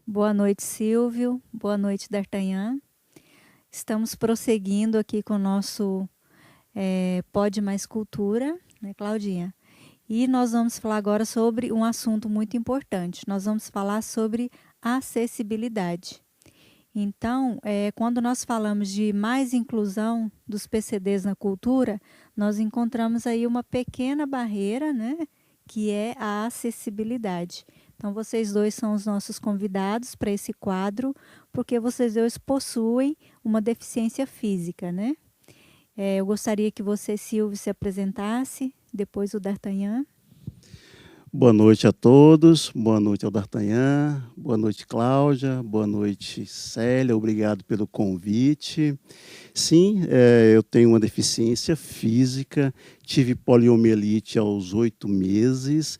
Boa noite, Silvio. Boa noite, D'Artagnan. Estamos prosseguindo aqui com o nosso Pode Mais Cultura, né, Claudinha? E nós vamos falar agora sobre um assunto muito importante. Nós vamos falar sobre acessibilidade. Então, quando nós falamos de mais inclusão dos PCDs na cultura, nós encontramos aí uma pequena barreira, né, que é a acessibilidade. Então, vocês dois são os nossos convidados para esse quadro, porque vocês dois possuem uma deficiência física, né? Eu gostaria que você, Silvio, se apresentasse, depois o D'Artagnan. Boa noite a todos, boa noite ao D'Artagnan, boa noite Cláudia, boa noite Célia, obrigado pelo convite. Sim, eu tenho uma deficiência física, tive poliomielite aos 8 meses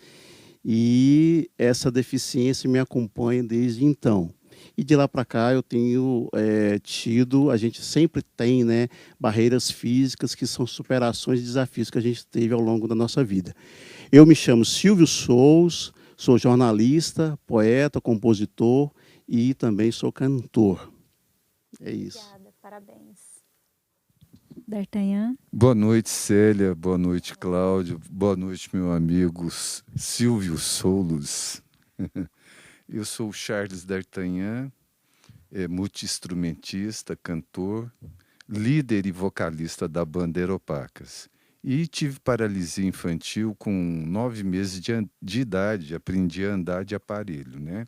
e essa deficiência me acompanha desde então. E de lá para cá eu tenho tido, a gente sempre tem, né, barreiras físicas que são superações de desafios que a gente teve ao longo da nossa vida. Eu me chamo Silvio Souls, sou jornalista, poeta, compositor e também sou cantor. É isso. Obrigada, parabéns. D'Artagnan. Boa noite, Célia. Boa noite, Cláudio. Boa noite, meu amigo Silvio Soulos. Eu sou o Charles D'Artagnan, multi-instrumentista, cantor, líder e vocalista da banda Aeropacas. E tive paralisia infantil com 9 meses de idade, aprendi a andar de aparelho, né?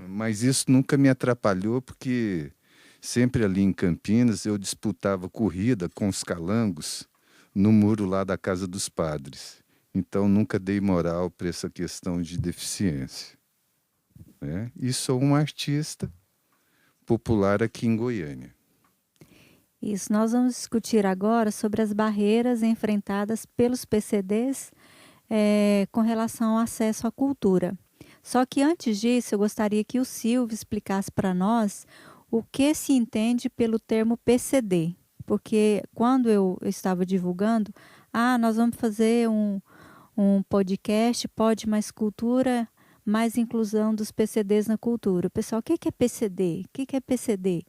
Mas isso nunca me atrapalhou, porque sempre ali em Campinas eu disputava corrida com os calangos no muro lá da Casa dos Padres. Então nunca dei moral para essa questão de deficiência, né? E sou um artista popular aqui em Goiânia. Isso, nós vamos discutir agora sobre as barreiras enfrentadas pelos PCDs com relação ao acesso à cultura. Só que antes disso, eu gostaria que o Silvio explicasse para nós o que se entende pelo termo PCD. Porque quando eu estava divulgando, nós vamos fazer um podcast, Pode Mais Cultura, mais inclusão dos PCDs na cultura. O pessoal, o que é PCD? O que é PCD?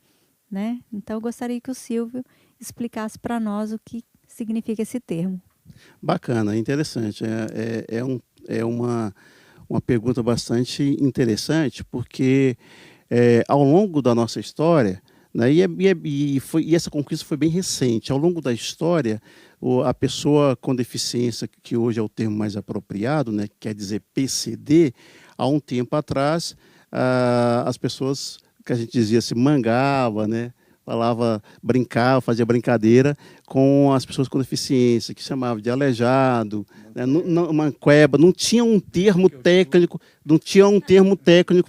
Né? Então, eu gostaria que o Silvio explicasse para nós o que significa esse termo. Bacana, interessante. É uma pergunta bastante interessante, porque ao longo da nossa história, né, e essa conquista foi bem recente, ao longo da história, a pessoa com deficiência, que hoje é o termo mais apropriado, né, quer dizer PCD, há um tempo atrás, as pessoas, que a gente dizia se mangava, né, brincava, fazia brincadeira com as pessoas com deficiência, que chamava de aleijado, né, manqueba, não tinha um termo técnico,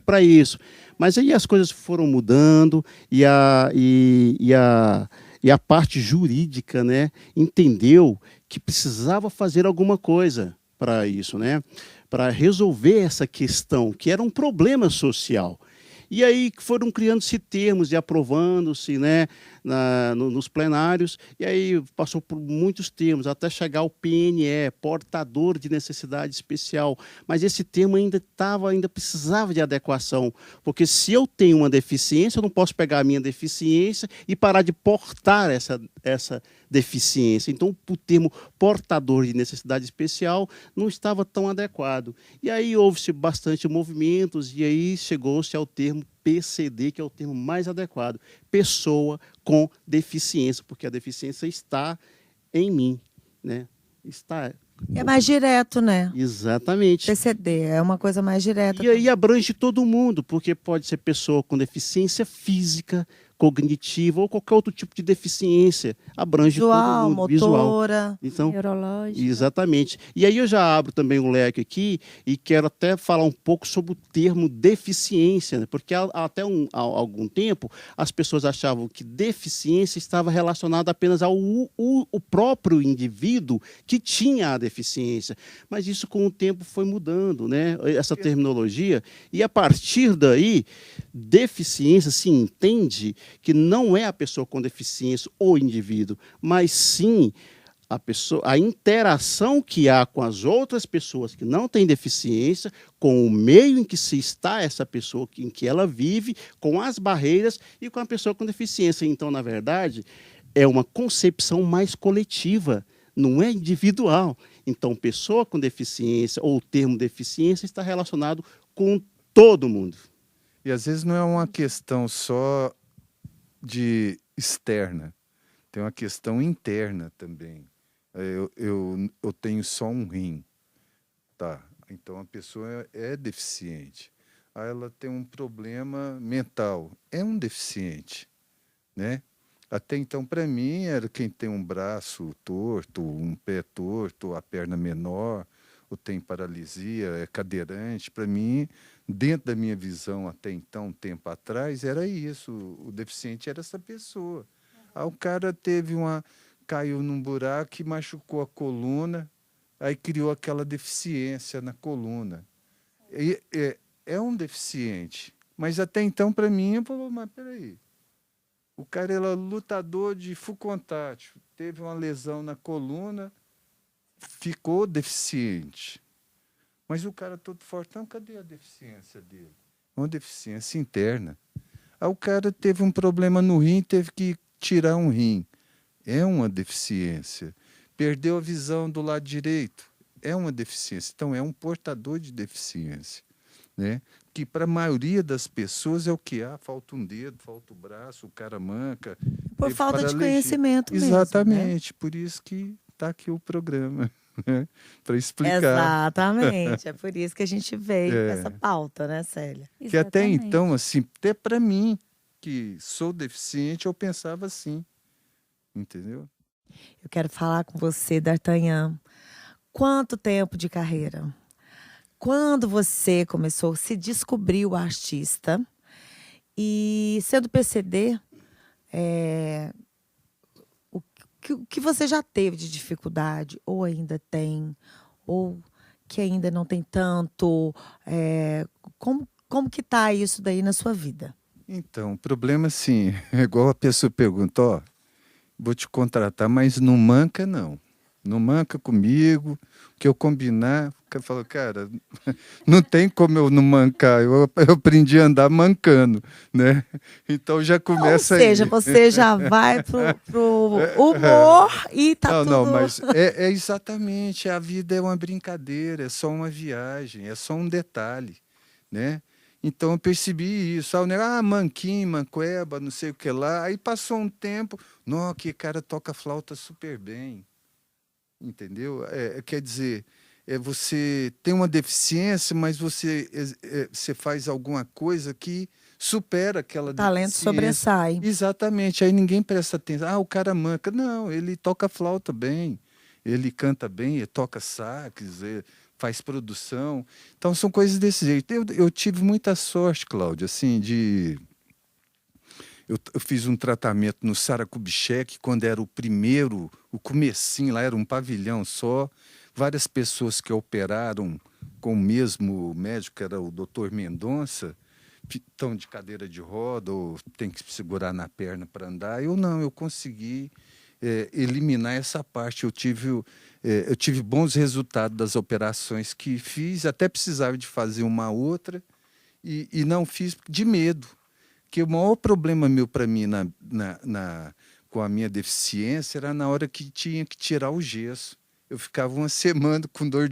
para isso. Mas aí as coisas foram mudando e a parte jurídica, né, entendeu que precisava fazer alguma coisa para isso, né, para resolver essa questão, que era um problema social. E aí foram criando-se termos e aprovando-se, né, nos plenários, e aí passou por muitos termos, até chegar ao PNE, portador de necessidade especial. Mas esse termo ainda precisava de adequação, porque se eu tenho uma deficiência, eu não posso pegar a minha deficiência e parar de portar essa deficiência. Então, o termo portador de necessidade especial não estava tão adequado. E aí houve-se bastante movimentos, e aí chegou-se ao termo PCD, que é o termo mais adequado, pessoa com deficiência, porque a deficiência está em mim, né? Está. É mais direto, né? Exatamente. PCD é uma coisa mais direta. E aí abrange todo mundo, porque pode ser pessoa com deficiência física, cognitiva ou qualquer outro tipo de deficiência. Abrange todo mundo. Motora, então, neurológica. Exatamente. E aí eu já abro também um leque aqui e quero até falar um pouco sobre o termo deficiência, né? Porque até algum tempo as pessoas achavam que deficiência estava relacionada apenas ao o próprio indivíduo que tinha a deficiência. Mas isso com o tempo foi mudando, né? Essa terminologia. E a partir daí, deficiência se entende que não é a pessoa com deficiência, o indivíduo, mas sim a interação que há com as outras pessoas que não têm deficiência, com o meio em que se está essa pessoa, em que ela vive, com as barreiras e com a pessoa com deficiência. Então, na verdade, é uma concepção mais coletiva, não é individual. Então, pessoa com deficiência ou o termo deficiência está relacionado com todo mundo. E às vezes não é uma questão só de externa, tem uma questão interna também. Eu tenho só um rim, tá? Então a pessoa é deficiente. Aí ela tem um problema mental, é um deficiente, né? Até então, para mim, era quem tem um braço torto, um pé torto, a perna menor, ou tem paralisia, é cadeirante. Para mim, dentro da minha visão até então, um tempo atrás, era isso. O deficiente era essa pessoa. Aí o cara caiu num buraco e machucou a coluna, aí criou aquela deficiência na coluna. É um deficiente. Mas até então, para mim, eu falei, mas peraí. O cara era lutador de full contact, teve uma lesão na coluna, ficou deficiente. Mas o cara todo fortão, cadê a deficiência dele? Uma deficiência interna. Aí o cara teve um problema no rim, teve que tirar um rim. É uma deficiência. Perdeu a visão do lado direito. É uma deficiência. Então, é um portador de deficiência, né? Que para a maioria das pessoas é o que há, falta um dedo, falta o braço, o cara manca. Por falta de conhecimento mesmo. Exatamente, por isso que está aqui o programa, né? Para explicar. Exatamente, é por isso que a gente veio com essa pauta, né, Célia? Que até então, assim, até para mim, que sou deficiente, eu pensava assim, entendeu? Eu quero falar com você, D'Artagnan. Quanto tempo de carreira? Quando você começou, se descobriu artista e sendo PCD, o que você já teve de dificuldade, ou ainda tem, ou que ainda não tem tanto, como que tá isso daí na sua vida? Então, o problema assim, é igual a pessoa pergunta, ó, vou te contratar, mas não manca não. Não manca comigo, o que eu combinar. O cara falou, cara, não tem como eu não mancar. Eu aprendi a andar mancando, né? Então já começa aí. Ou seja, aí. Você já vai pro humor e tá tudo... Não, mas é exatamente, a vida é uma brincadeira, é só uma viagem, é só um detalhe, né? Então eu percebi isso. O negócio, manquinho, manqueba, não sei o que lá. Aí passou um tempo, não, que cara toca flauta super bem. Entendeu? Quer dizer, você tem uma deficiência, mas você faz alguma coisa que supera aquela deficiência. O talento sobressai. Exatamente. Aí ninguém presta atenção. O cara manca. Não, ele toca flauta bem, ele canta bem, ele toca sax, faz produção. Então, são coisas desse jeito. Eu tive muita sorte, Cláudia, assim, de... Eu fiz um tratamento no Sara Kubitschek, quando era o primeiro, o comecinho lá, era um pavilhão só. Várias pessoas que operaram com o mesmo médico, que era o Dr. Mendonça, estão de cadeira de roda ou tem que segurar na perna para andar. Eu não, eu consegui eliminar essa parte. Eu tive bons resultados das operações que fiz, até precisava de fazer uma outra e não fiz de medo. Que o maior problema meu para mim com a minha deficiência era na hora que tinha que tirar o gesso. Eu ficava uma semana com dor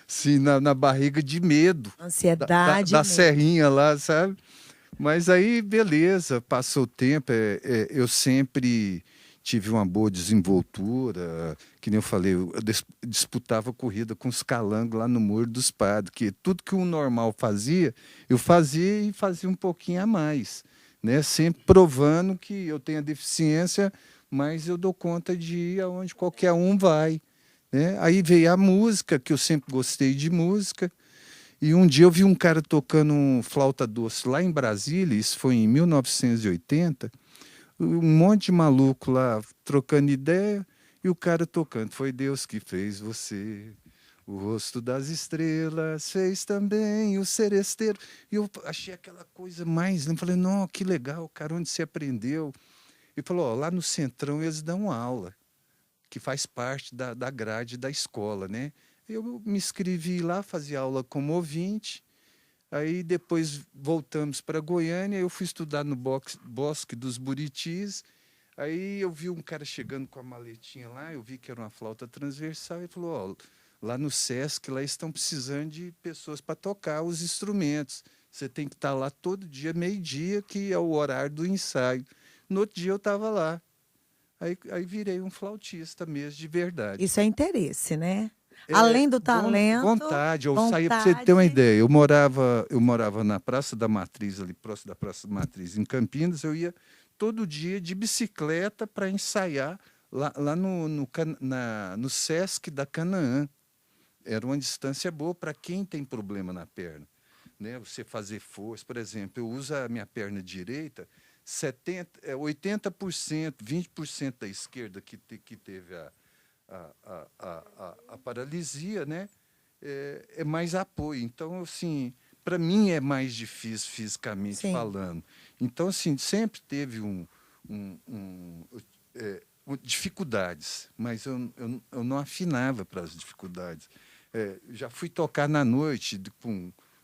assim, na barriga de medo. Ansiedade. Da serrinha lá, sabe? Mas aí, beleza, passou o tempo. Eu sempre tive uma boa desenvoltura. Que nem eu falei, eu disputava corrida com os calangos lá no Muro dos Padres, que tudo que o normal fazia, eu fazia e fazia um pouquinho a mais. Né? Sempre provando que eu tenho a deficiência, mas eu dou conta de ir aonde qualquer um vai. Né? Aí veio a música, que eu sempre gostei de música, e um dia eu vi um cara tocando flauta doce lá em Brasília, isso foi em 1980, um monte de maluco lá trocando ideia, e o cara tocando, foi Deus que fez você... O rosto das estrelas fez também o seresteiro. E eu achei aquela coisa mais... Eu falei, não, que legal, cara, onde você aprendeu? Ele falou, lá no Centrão eles dão aula. que faz parte da grade da escola, né? Eu me inscrevi lá, fazia aula como ouvinte. Aí depois voltamos para Goiânia, eu fui estudar no Bosque dos Buritis. Aí eu vi um cara chegando com a maletinha lá, eu vi que era uma flauta transversal, e falou, ó, lá no Sesc, lá estão precisando de pessoas para tocar os instrumentos. Você tem que estar lá todo dia, meio-dia, que é o horário do ensaio. No outro dia eu estava lá. Aí virei um flautista mesmo, de verdade. Isso é interesse, né? Além do talento, vontade. Eu saía, para você ter uma ideia, eu morava na Praça da Matriz, ali próximo da Praça da Matriz, em Campinas. Eu ia todo dia de bicicleta para ensaiar lá no Sesc da Canaã. Era uma distância boa para quem tem problema na perna, né? Você fazer força, por exemplo, eu uso a minha perna direita, 80%, 20% da esquerda que teve a paralisia, né? É mais apoio. Então, assim, para mim é mais difícil fisicamente Sim. falando. Então, assim, sempre teve dificuldades, mas eu não afinava para as dificuldades. Já fui tocar na noite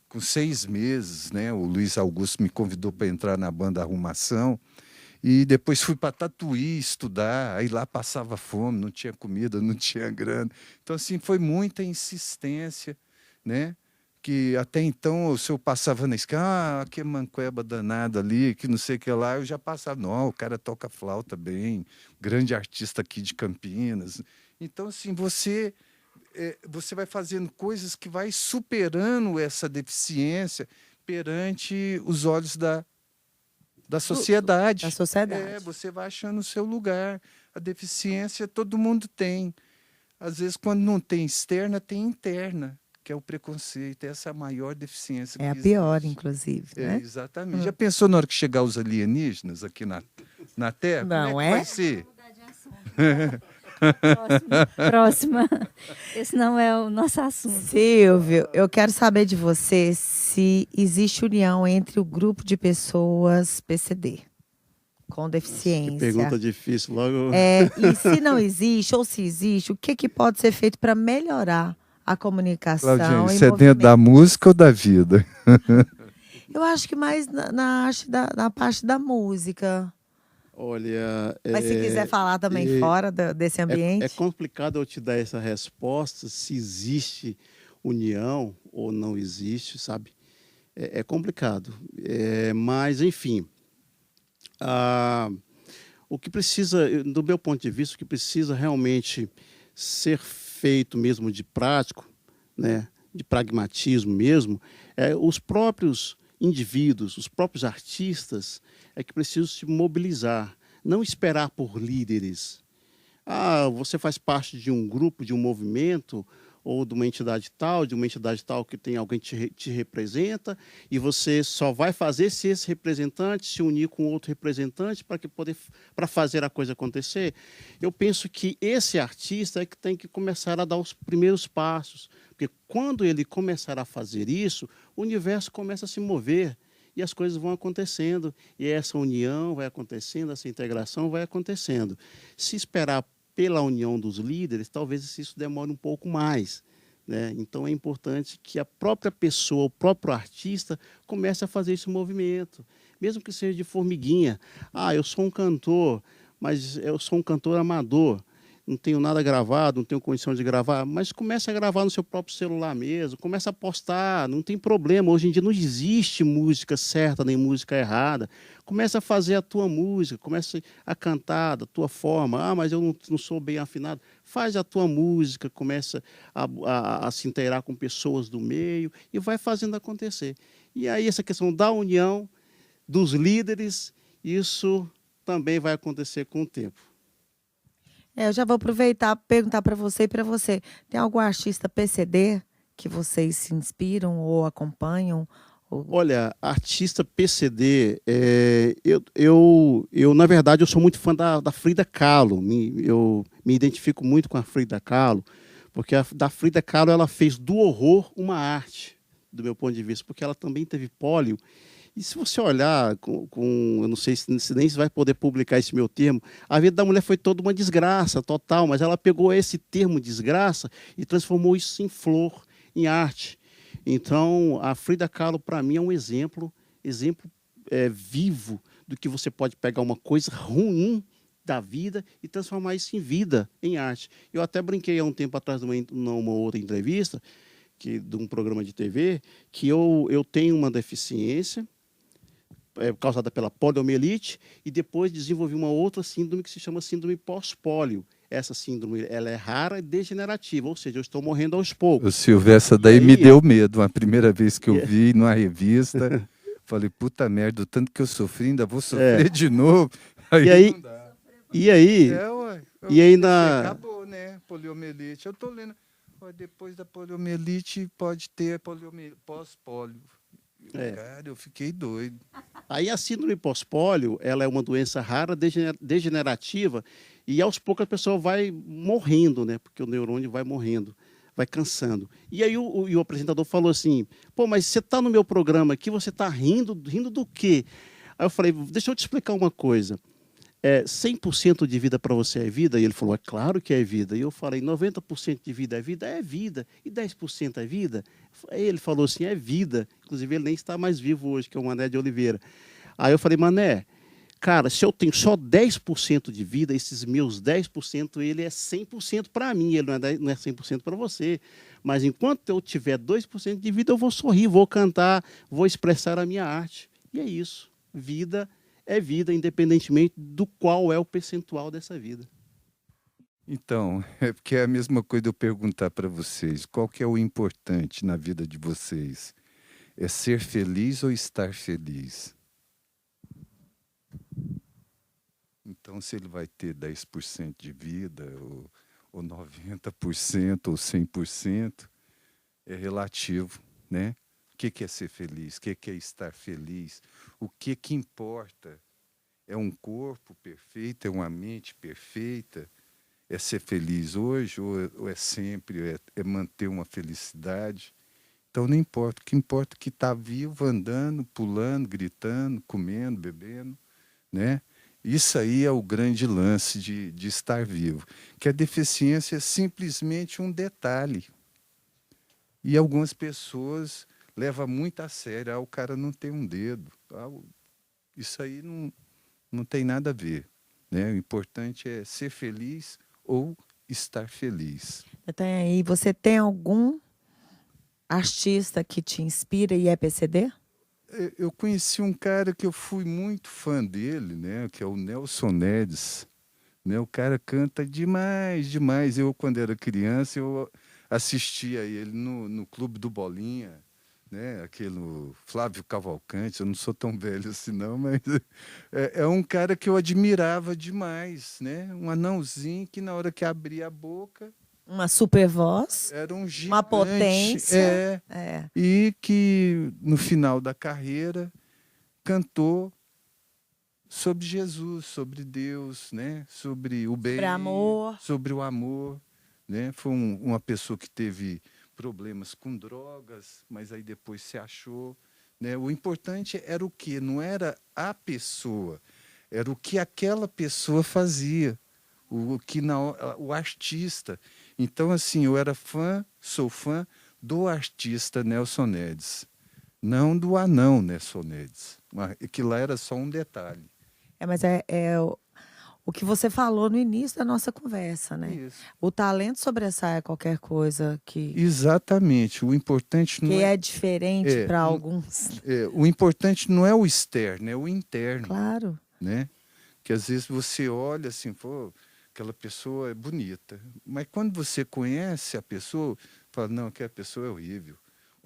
com 6 meses, né? O Luiz Augusto me convidou para entrar na banda Arrumação. E depois fui para Tatuí estudar, aí lá passava fome, não tinha comida, não tinha grana. Então, assim, foi muita insistência, né? Que até então, se eu passava na escala, que manqueba danada ali, que não sei o que lá, eu já passava, não, o cara toca flauta bem, grande artista aqui de Campinas. Então, assim, você vai fazendo coisas que vai superando essa deficiência perante os olhos da sociedade. Da sociedade. Você vai achando o seu lugar. A deficiência todo mundo tem. Às vezes, quando não tem externa, tem interna, que é o preconceito. Essa é a maior deficiência que É a existe. pior, inclusive, né? Exatamente. Já pensou na hora que chegar os alienígenas aqui na Terra? Não Como é que vai ser? Próxima. Esse não é o nosso assunto. Silvio, eu quero saber de você se existe união entre o grupo de pessoas PCD com deficiência. Que pergunta difícil, logo. E se não existe, ou se existe, o que pode ser feito para melhorar a comunicação? Claudinha, e isso é dentro da música ou da vida? Eu acho que mais na parte da música. Olha, Mas se quiser falar também fora desse ambiente. É complicado eu te dar essa resposta, se existe união ou não existe, sabe? É complicado. Mas, enfim, o que precisa, do meu ponto de vista, o que precisa realmente ser feito mesmo de prático, né, de pragmatismo mesmo, os próprios indivíduos, os próprios artistas, que precisam se mobilizar, não esperar por líderes. Você faz parte de um grupo, de um movimento, ou de uma entidade tal que tem alguém que te representa, e você só vai fazer se esse representante se unir com outro representante para fazer a coisa acontecer. Eu penso que esse artista é que tem que começar a dar os primeiros passos, porque quando ele começar a fazer isso, o universo começa a se mover, e as coisas vão acontecendo, e essa união vai acontecendo, essa integração vai acontecendo. Se esperar pela união dos líderes, talvez isso demore um pouco mais, né? Então é importante que a própria pessoa, o próprio artista, comece a fazer esse movimento, mesmo que seja de formiguinha. Eu sou um cantor, mas eu sou um cantor amador, não tenho nada gravado, não tenho condição de gravar, mas comece a gravar no seu próprio celular mesmo, comece a postar, não tem problema. Hoje em dia não existe música certa nem música errada. Comece a fazer a tua música, comece a cantar da tua forma. Mas eu não sou bem afinado. Faz a tua música, comece a se inteirar com pessoas do meio e vai fazendo acontecer. E aí essa questão da união, dos líderes, isso também vai acontecer com o tempo. Eu já vou aproveitar e perguntar para você e para você. Tem algum artista PCD que vocês se inspiram ou acompanham? Olha, artista PCD, eu na verdade, eu sou muito fã da Frida Kahlo. Eu me identifico muito com a Frida Kahlo, porque da Frida Kahlo ela fez do horror uma arte, do meu ponto de vista, porque ela também teve pólio. E se você olhar eu não sei se nem se vai poder publicar esse meu termo, a vida da mulher foi toda uma desgraça total, mas ela pegou esse termo desgraça e transformou isso em flor, em arte. Então, a Frida Kahlo, para mim, é um exemplo vivo do que você pode pegar uma coisa ruim da vida e transformar isso em vida, em arte. Eu até brinquei há um tempo atrás, numa outra entrevista, de um programa de TV, que eu tenho uma deficiência causada pela poliomielite e depois desenvolvi uma outra síndrome que se chama síndrome pós-pólio. Essa síndrome ela é rara e degenerativa, ou seja, eu estou morrendo aos poucos. O Silvio, essa daí me deu medo. A primeira vez que eu vi numa revista, falei, puta merda, o tanto que eu sofri, ainda vou sofrer de novo. Aí não dá. E aí? Acabou, né? Poliomielite. Eu tô lendo. Depois da poliomielite pode ter pós-pólio. Cara, eu fiquei doido. Aí a síndrome pós-pólio, ela é uma doença rara, degenerativa, e aos poucos a pessoa vai morrendo, né? Porque o neurônio vai morrendo, vai cansando. E aí o apresentador falou assim, pô, mas você está no meu programa aqui, você está rindo do quê? Aí eu falei, deixa eu te explicar uma coisa. 100% de vida para você é vida? E ele falou, é claro que é vida. E eu falei, 90% de vida é vida? É vida. E 10% é vida? Aí ele falou assim, é vida. Inclusive, ele nem está mais vivo hoje, que é o Mané de Oliveira. Aí eu falei, Mané, cara, se eu tenho só 10% de vida, esses meus 10%, ele é 100% para mim, ele não é 100% para você. Mas enquanto eu tiver 2% de vida, eu vou sorrir, vou cantar, vou expressar a minha arte. E é isso. Vida é vida, independentemente do qual é o percentual dessa vida. Então, é porque é a mesma coisa de eu perguntar para vocês, qual que é o importante na vida de vocês? É ser feliz ou estar feliz? Então, se ele vai ter 10% de vida, ou 90%, ou 100%, é relativo, né? O que é ser feliz? O que é estar feliz? O que importa? É um corpo perfeito? É uma mente perfeita? É ser feliz hoje ou é sempre? É manter uma felicidade? Então não importa. O que importa é que está vivo, andando, pulando, gritando, comendo, bebendo, né? Isso aí é o grande lance de estar vivo. Que a deficiência é simplesmente um detalhe. E algumas pessoas levam muito a sério. O cara não tem um dedo. Isso aí não tem nada a ver, né? O importante é ser feliz ou estar feliz. E você tem algum artista que te inspira e é PCD? Eu conheci um cara que eu fui muito fã dele, né? Que é o Nelson Nedes. Né? O cara canta demais, demais. Eu, quando era criança, eu assistia ele no Clube do Bolinha, né? Aquele Flávio Cavalcante. Eu não sou tão velho assim, não, mas é um cara que eu admirava demais, né? Um anãozinho que, na hora que abria a boca, uma super voz, era um gigante, uma potência. E que, no final da carreira, cantou sobre Jesus, sobre Deus, né? Sobre o bem, sobre o amor. Né? Foi uma pessoa que teve problemas com drogas, mas aí depois se achou. Né? O importante era o quê? Não era a pessoa, era o que aquela pessoa fazia, o artista. Então, assim, eu era sou fã do artista Nelson Nedes, não do anão Nelson Nedes, que lá era só um detalhe. Mas o que você falou no início da nossa conversa, né? Isso. O talento sobressai qualquer coisa que... Exatamente. O importante não é diferente para alguns. O importante não é o externo, é o interno. Claro. Né? Que às vezes você olha assim, pô, aquela pessoa é bonita. Mas quando você conhece a pessoa, fala, não, aquela pessoa é horrível.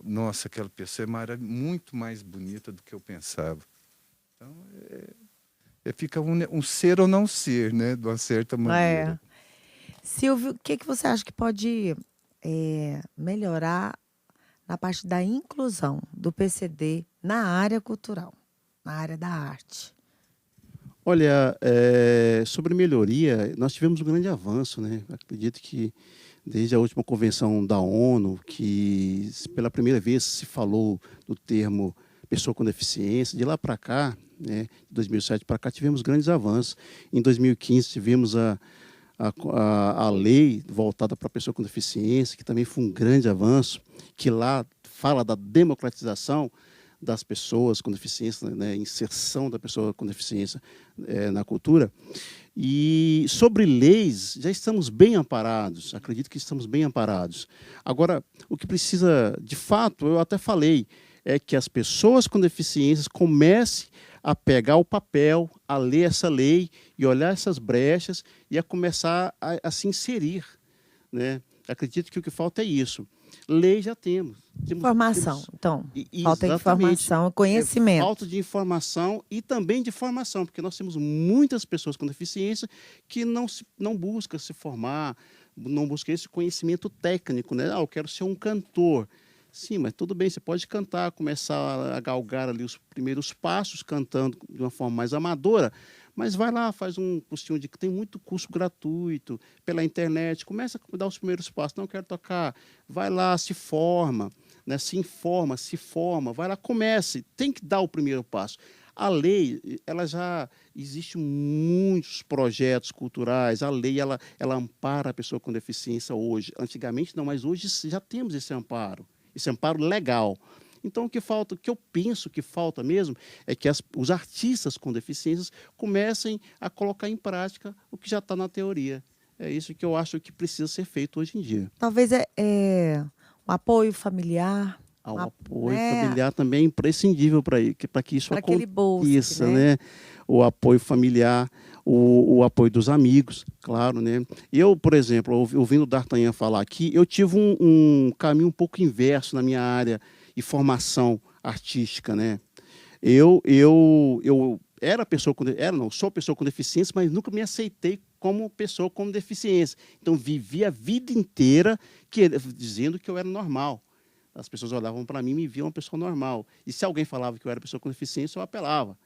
Nossa, aquela pessoa é muito mais bonita do que eu pensava. Então, fica um ser ou não ser, né? De uma certa maneira. Silvio, o que você acha que pode melhorar na parte da inclusão do PCD na área cultural, na área da arte? Olha, sobre melhoria, nós tivemos um grande avanço, né? Acredito que desde a última convenção da ONU, que pela primeira vez se falou do termo pessoa com deficiência. De lá para cá, né, de 2007 para cá, tivemos grandes avanços. Em 2015, tivemos a lei voltada para a pessoa com deficiência, que também foi um grande avanço, que lá fala da democratização das pessoas com deficiência, né, inserção da pessoa com deficiência na cultura. E sobre leis, já estamos bem amparados, acredito que estamos bem amparados. Agora, o que precisa, de fato, eu até falei, é que as pessoas com deficiências comecem a pegar o papel, a ler essa lei e olhar essas brechas e a começar a se inserir, né? Acredito que o que falta é isso. Lei já temos. Informação, então. Falta Exatamente. informação, conhecimento. Falta de informação e também de formação, porque nós temos muitas pessoas com deficiência que não buscam se formar, não buscam esse conhecimento técnico, né? Eu quero ser um cantor. Sim, mas tudo bem, você pode cantar, começar a galgar ali os primeiros passos, cantando de uma forma mais amadora, mas vai lá, faz um cursinho tem muito curso gratuito pela internet, começa a dar os primeiros passos. Não quero tocar, vai lá, se forma, né? Se informa, se forma, vai lá, comece, tem que dar o primeiro passo. A lei, ela já existe muitos projetos culturais, a lei ela ampara a pessoa com deficiência hoje. Antigamente não, mas hoje já temos esse amparo legal. Então, o que eu penso que falta mesmo, é que os artistas com deficiências comecem a colocar em prática o que já está na teoria. É isso que eu acho que precisa ser feito hoje em dia. Talvez o apoio familiar. O apoio familiar também é imprescindível para que isso aquele aconteça, bolso, né? O apoio familiar, o apoio dos amigos, claro, né? Eu, por exemplo, ouvindo o D'Artagnan falar aqui, eu tive um caminho um pouco inverso na minha área e formação artística, né? Eu sou pessoa com deficiência, mas nunca me aceitei como pessoa com deficiência. Então, vivi a vida inteira dizendo que eu era normal. As pessoas olhavam para mim e me viam uma pessoa normal. E se alguém falava que eu era pessoa com deficiência, eu apelava.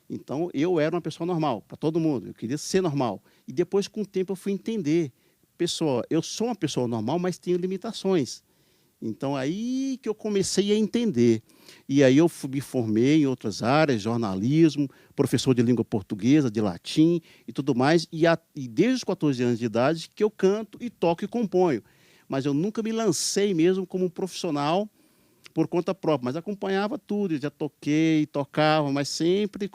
Então, eu era uma pessoa normal, para todo mundo. Eu queria ser normal. E depois, com o tempo, eu fui entender. Pessoa, eu sou uma pessoa normal, mas tenho limitações. Então, aí que eu comecei a entender. E aí eu me formei em outras áreas, jornalismo, professor de língua portuguesa, de latim e tudo mais. E desde os 14 anos de idade que eu canto e toco e componho. Mas eu nunca me lancei mesmo como um profissional por conta própria, mas acompanhava tudo, já toquei, tocava, mas sempre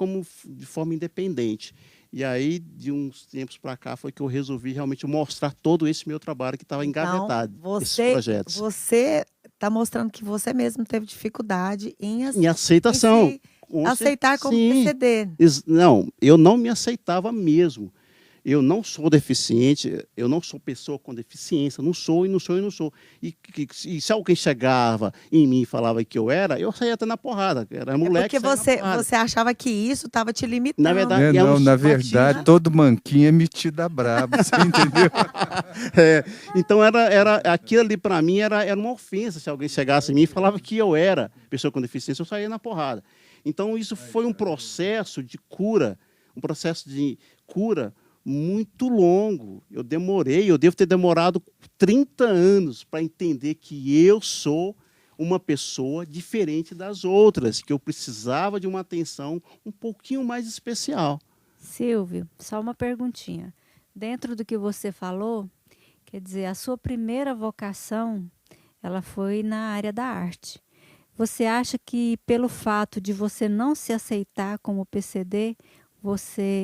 de forma independente. E aí, de uns tempos para cá, foi que eu resolvi realmente mostrar todo esse meu trabalho que estava engavetado, esses projetos. Você está mostrando que você mesmo teve dificuldade em aceitação. Aceitar como PCD. Não, eu não me aceitava mesmo. Eu não sou deficiente, eu não sou pessoa com deficiência, não sou. E se alguém chegava em mim e falava que eu saía até na porrada. Era moleque. Porque você achava que isso estava te limitando. Na verdade, na verdade, todo manquinho é metido a brabo, você entendeu? Então, era aquilo ali para mim era uma ofensa. Se alguém chegasse em mim e falava que eu era pessoa com deficiência, eu saía na porrada. Então, isso foi um processo de cura, muito longo. Eu devo ter demorado 30 anos para entender que eu sou uma pessoa diferente das outras, que eu precisava de uma atenção um pouquinho mais especial. Silvio, só uma perguntinha. Dentro do que você falou, quer dizer, a sua primeira vocação, ela foi na área da arte. Você acha que pelo fato de você não se aceitar como PCD,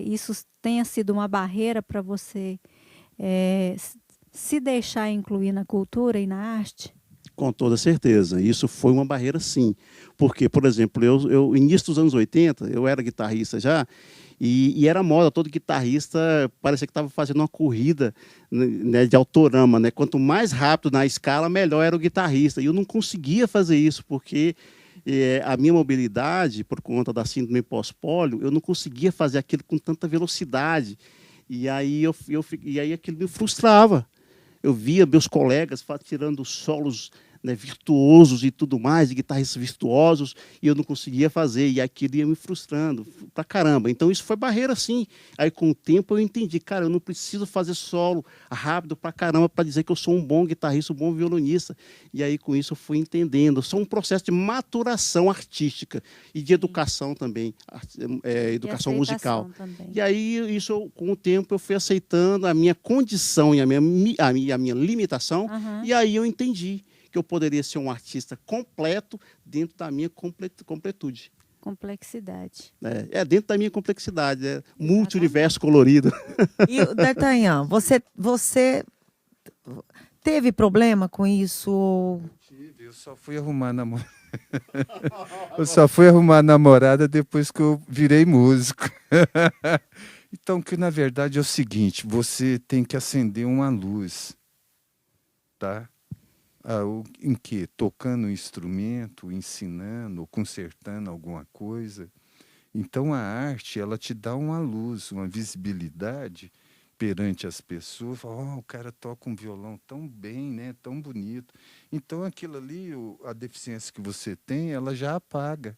isso tenha sido uma barreira para você se deixar incluir na cultura e na arte? Com toda certeza. Isso foi uma barreira, sim. Porque, por exemplo, eu início dos anos 80, eu era guitarrista já, e era moda, todo guitarrista parecia que estava fazendo uma corrida, né, de autorama, né? Quanto mais rápido na escala, melhor era o guitarrista. E eu não conseguia fazer isso, porque a minha mobilidade, por conta da síndrome pós-pólio, eu não conseguia fazer aquilo com tanta velocidade. E aí aquilo me frustrava. Eu via meus colegas tirando solos né, virtuosos e tudo mais, de guitarristas virtuosos, e eu não conseguia fazer, e aquilo ia me frustrando pra caramba. Então isso foi barreira, sim. Aí com o tempo eu entendi, cara, eu não preciso fazer solo rápido pra caramba para dizer que eu sou um bom guitarrista, um bom violonista. E aí com isso eu fui entendendo. Só um processo de maturação artística e de educação também, educação musical. Também. E aí isso, com o tempo, eu fui aceitando a minha condição e a minha limitação, e aí eu entendi que eu poderia ser um artista completo dentro da minha completude. Complexidade. Dentro da minha complexidade, multi-universo colorido. E, D'Artagnan, você teve problema com isso? Tive, eu só fui arrumar namorada. Eu só fui arrumar namorada depois que eu virei músico. Então, que na verdade é o seguinte, você tem que acender uma luz, tá? Em que? Tocando um instrumento, ensinando, ou consertando alguma coisa. Então, a arte, ela te dá uma luz, uma visibilidade perante as pessoas. Fala, o cara toca um violão tão bem, né? Tão bonito. Então, aquilo ali, a deficiência que você tem, ela já apaga,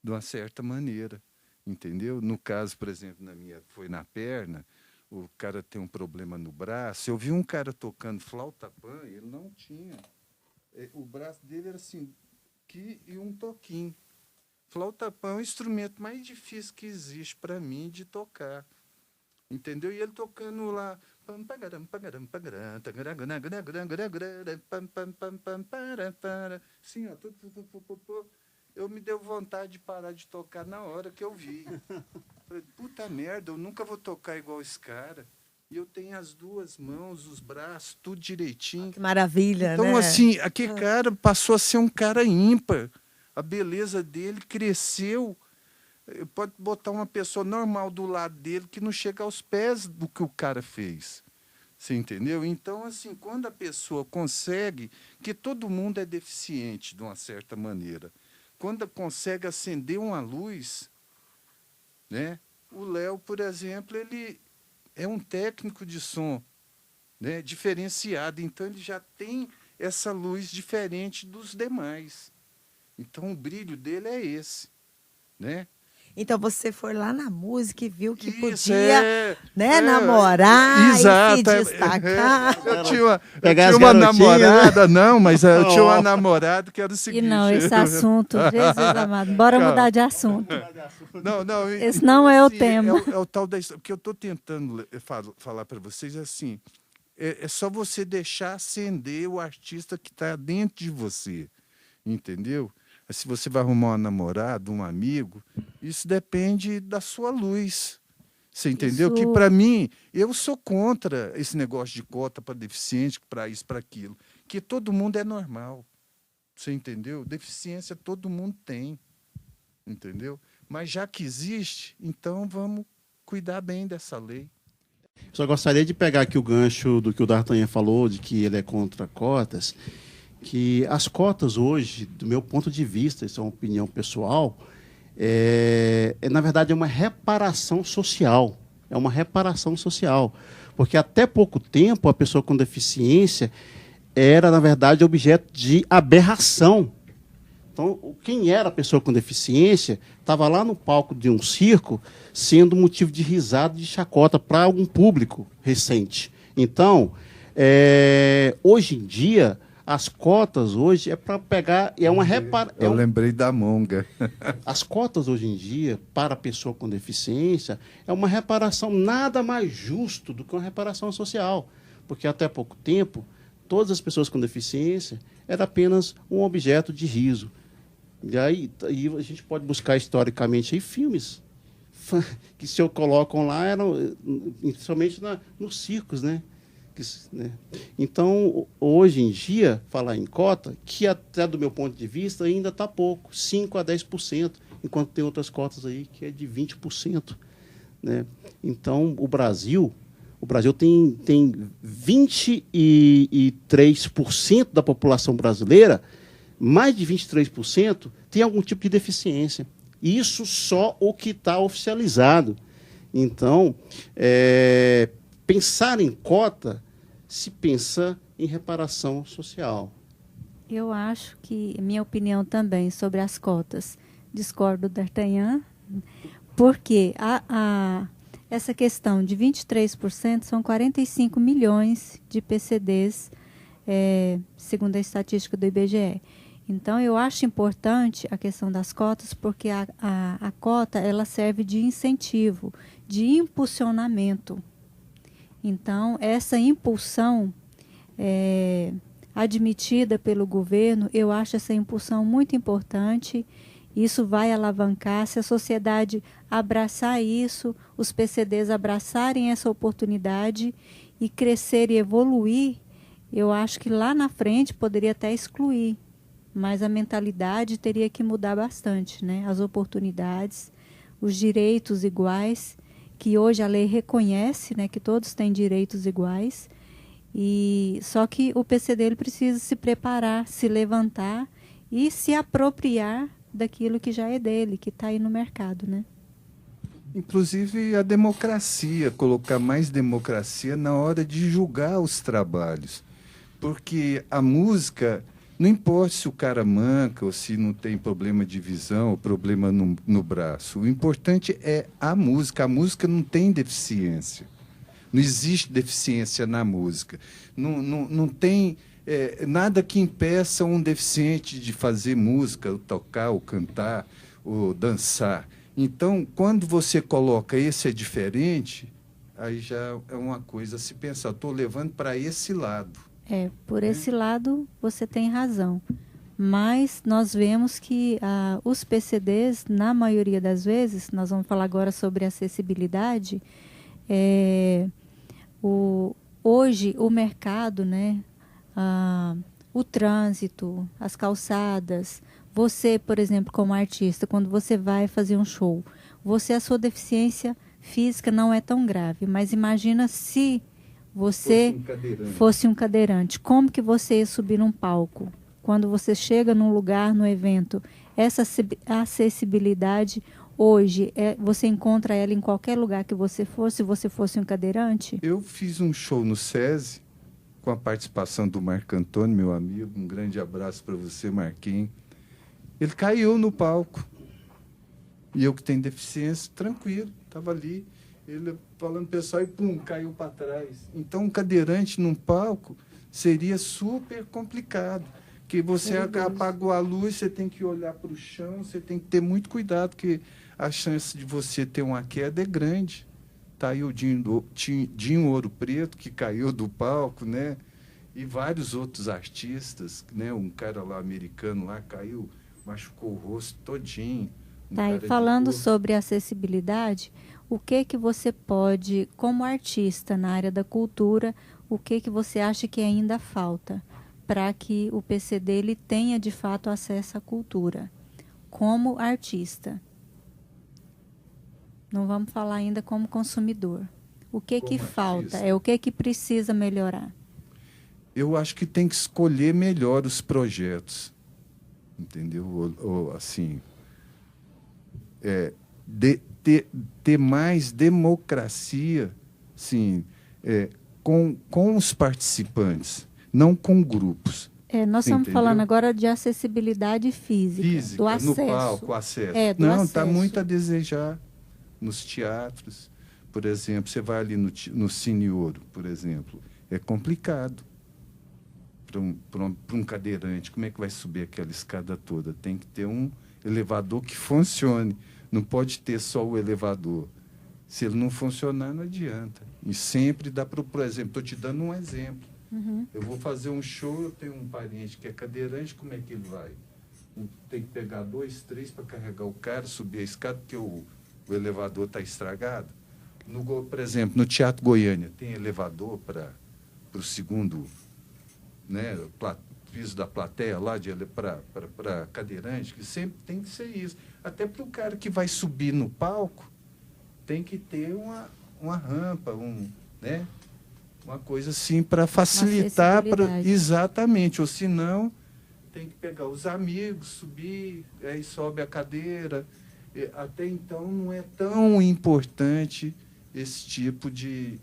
de uma certa maneira. Entendeu? No caso, por exemplo, foi na perna, o cara tem um problema no braço. Eu vi um cara tocando flauta pan, ele não tinha. O braço dele era assim, e um toquinho. Flauta pan é o instrumento mais difícil que existe para mim de tocar. Entendeu? E ele tocando lá. Sim, ó. Eu me deu vontade de parar de tocar na hora que eu vi. Falei, puta merda, eu nunca vou tocar igual esse cara. E eu tenho as duas mãos, os braços, tudo direitinho. Que maravilha, então, né? assim, aquele cara passou a ser um cara ímpar. A beleza dele cresceu. Pode botar uma pessoa normal do lado dele que não chega aos pés do que o cara fez. Você entendeu? Então, assim, quando a pessoa consegue, que todo mundo é deficiente de uma certa maneira, quando consegue acender uma luz, né? O Léo, por exemplo, ele é um técnico de som, né? Diferenciado, então ele já tem essa luz diferente dos demais. Então o brilho dele é esse, né? Então você foi lá na música e viu que Isso, podia namorar exato, e se destacar. Eu tinha uma namorada, não, mas eu tinha uma namorada que era o seguinte... E não, esse assunto, Jesus amado, bora mudar de assunto. Não, esse não é o tema. É o tal da história. O que eu estou tentando falar para vocês é assim, é só você deixar acender o artista que está dentro de você, entendeu? Se você vai arrumar uma namorada, um amigo, isso depende da sua luz. Você entendeu? Isso... Que, para mim, eu sou contra esse negócio de cota para deficiente, para isso, para aquilo. Que todo mundo é normal. Você entendeu? Deficiência todo mundo tem. Entendeu? Mas já que existe, então vamos cuidar bem dessa lei. Só gostaria de pegar aqui o gancho do que o D'Artagnan falou, de que ele é contra cotas, que as cotas hoje, do meu ponto de vista, isso é uma opinião pessoal, na verdade é uma reparação social. É uma reparação social. Porque até pouco tempo a pessoa com deficiência era, na verdade, objeto de aberração. Então, quem era a pessoa com deficiência estava lá no palco de um circo sendo motivo de risada, de chacota para algum público recente. Então, hoje em dia, as cotas hoje é para pegar... Eu lembrei da Monga. As cotas hoje em dia, para a pessoa com deficiência, é uma reparação nada mais justo do que uma reparação social. Porque até pouco tempo, todas as pessoas com deficiência eram apenas um objeto de riso. E aí a gente pode buscar historicamente aí filmes que se colocam lá, somente nos circos, né? Então, hoje em dia, falar em cota, que até do meu ponto de vista ainda está pouco, 5% a 10%, enquanto tem outras cotas aí que é de 20%. Né? Então, o Brasil tem 23% da população brasileira, mais de 23%, tem algum tipo de deficiência. Isso só o que está oficializado. Então, pensar em cota se pensa em reparação social. Eu acho que, minha opinião também sobre as cotas, discordo do D'Artagnan, porque essa questão de 23% são 45 milhões de PCDs, segundo a estatística do IBGE. Então, eu acho importante a questão das cotas, porque a cota ela serve de incentivo, de impulsionamento. Então, essa impulsão admitida pelo governo, eu acho essa impulsão muito importante. Isso vai alavancar, se a sociedade abraçar isso, os PCDs abraçarem essa oportunidade e crescer e evoluir, eu acho que lá na frente poderia até excluir, mas a mentalidade teria que mudar bastante, né? As oportunidades, os direitos iguais, que hoje a lei reconhece, né, que todos têm direitos iguais, e só que o PCD ele precisa se preparar, se levantar e se apropriar daquilo que já é dele, que está aí no mercado, né? Inclusive a democracia, colocar mais democracia na hora de julgar os trabalhos. Porque a música, não importa se o cara manca ou se não tem problema de visão ou problema no braço, o importante é a música. A música não tem deficiência. Não existe deficiência na música. Não tem nada que impeça um deficiente de fazer música, ou tocar, ou cantar, ou dançar. Então, quando você coloca esse é diferente, aí já é uma coisa a se pensar. Estou levando para esse lado. Por esse lado você tem razão. Mas nós vemos que os PCDs, na maioria das vezes, nós vamos falar agora sobre acessibilidade, hoje o mercado, né, o trânsito, as calçadas, você, por exemplo, como artista, quando você vai fazer um show, a sua deficiência física não é tão grave, mas imagina se você fosse um cadeirante. Como que você ia subir num palco? Quando você chega num lugar, no evento, essa acessibilidade hoje, você encontra ela em qualquer lugar que você for, se você fosse um cadeirante? Eu fiz um show no SESI, com a participação do Marco Antônio, meu amigo. Um grande abraço para você, Marquinhos. Ele caiu no palco. E eu que tenho deficiência, tranquilo, estava ali. Ele falando pessoal e pum, caiu para trás. Então, um cadeirante num palco seria super complicado. Porque você apagou a luz, você tem que olhar para o chão, você tem que ter muito cuidado, porque a chance de você ter uma queda é grande. Está aí o Dinho Ouro Preto, que caiu do palco, né? E vários outros artistas, né? Um cara lá americano lá caiu, machucou o rosto todinho. E falando sobre acessibilidade, o que você pode, como artista na área da cultura, o que você acha que ainda falta para que o PCD ele tenha de fato acesso à cultura, como artista? Não vamos falar ainda como consumidor. O que falta? O que precisa melhorar? Eu acho que tem que escolher melhor os projetos, entendeu? Ou assim, ter mais democracia, sim, com os participantes, não com grupos. Nós estamos falando agora de acessibilidade física, do acesso. No palco, acesso. Não, está muito a desejar. Nos teatros, por exemplo, você vai ali no Cine Ouro, por exemplo, é complicado para um cadeirante. Como é que vai subir aquela escada toda? Tem que ter um elevador que funcione. Não pode ter só o elevador. Se ele não funcionar, não adianta. E sempre dá para, por exemplo, estou te dando um exemplo. Uhum. Eu vou fazer um show, eu tenho um parente que é cadeirante, como é que ele vai? Tem que pegar 2, 3 para carregar o cara, subir a escada, porque o elevador está estragado. Por exemplo, no Teatro Goiânia, tem elevador para o segundo, né, piso da plateia lá, para cadeirante, que sempre tem que ser isso. Até para o cara que vai subir no palco, tem que ter uma rampa, né, uma coisa assim para facilitar. Exatamente, ou senão tem que pegar os amigos, subir, aí sobe a cadeira. Até então não é tão importante esse tipo de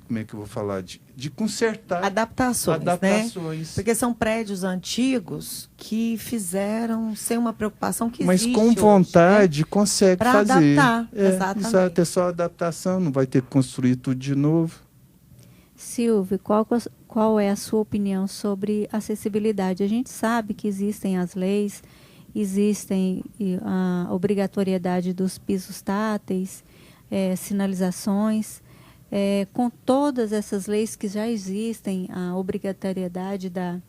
como é que eu vou falar? De consertar Adaptações, né? adaptações. Porque são prédios antigos que fizeram sem uma preocupação que Mas existe com hoje, vontade consegue Pra fazer. adaptar, exatamente. Exato, é só adaptação, não vai ter que construir tudo de novo. Silvio, qual é a sua opinião sobre acessibilidade? A gente sabe que existem as leis, existem a obrigatoriedade dos pisos táteis, sinalizações. Com todas essas leis que já existem, a obrigatoriedade da